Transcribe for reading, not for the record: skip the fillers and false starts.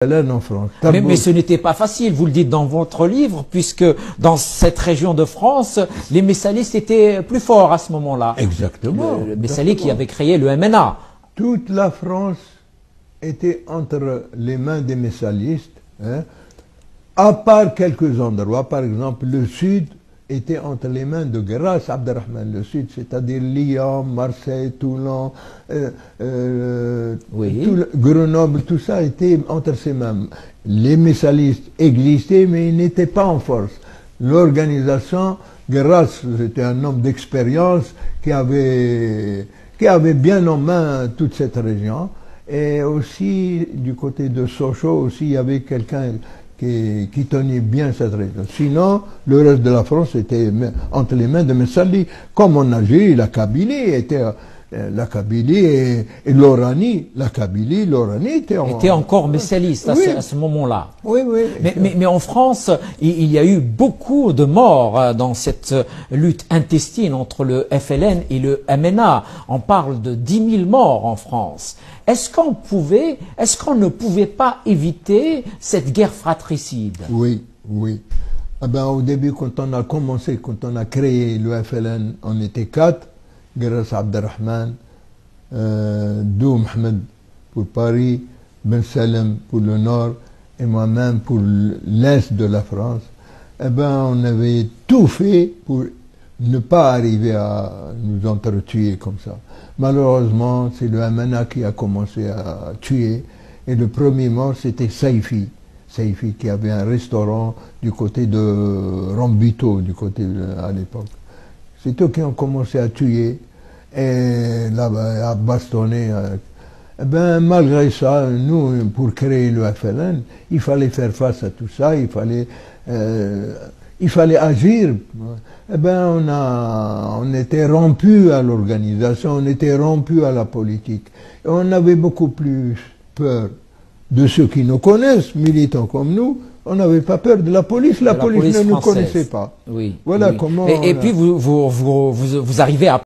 En France. Mais ce n'était pas facile, vous le dites dans votre livre, puisque dans cette région de France, les messalistes étaient plus forts à ce moment-là. Exactement. Le Messali qui avait créé le MNA. Toute la France était entre les mains des messalistes, hein, à part quelques endroits. Par exemple, le sud était entre les mains de Guéras Abderrahmane, le sud, c'est-à-dire Lyon, Marseille, Toulon, Grenoble, tout ça était entre ses mains. Les messalistes existaient, mais ils n'étaient pas en force. L'organisation, Guéras, c'était un homme d'expérience qui avait bien en main toute cette région. Et aussi, du côté de Sochaux, aussi, il y avait quelqu'un qui tenait bien cette région. Sinon, le reste de la France était entre les mains de Messali. Comme en Algérie, la Kabylie était... La Kabylie et l'Oranie. La Kabylie, l'Oranie était encore messaliste oui. à ce moment-là. Oui, oui. Mais en France, il y a eu beaucoup de morts dans cette lutte intestine entre le FLN et le MNA. On parle de 10 000 morts en France. Est-ce qu'on ne pouvait pas éviter cette guerre fratricide? Oui, oui. Ah ben, au début, quand on a commencé, quand on a créé le FLN, on était 4. Guéras Abderrahmane, Dou Mohamed pour Paris, Ben Salem pour le nord et moi-même pour l'est de la France. Eh ben, on avait tout fait pour ne pas arriver à nous entretuer comme ça. Malheureusement, c'est le MNA qui a commencé à tuer et le premier mort c'était Saifi. Saifi qui avait un restaurant du côté de Rambuteau, à l'époque. C'est eux qui ont commencé à tuer et là, à bastonner. Eh ben, malgré ça, nous, pour créer le FLN, il fallait faire face à tout ça, il fallait agir. Eh ben, on était rompus à l'organisation, on était rompus à la politique. Et on avait beaucoup plus peur de ceux qui nous connaissent, militants comme nous. On n'avait pas peur de la police. La police ne nous connaissait pas. Oui. Voilà oui. comment. Et puis vous arrivez à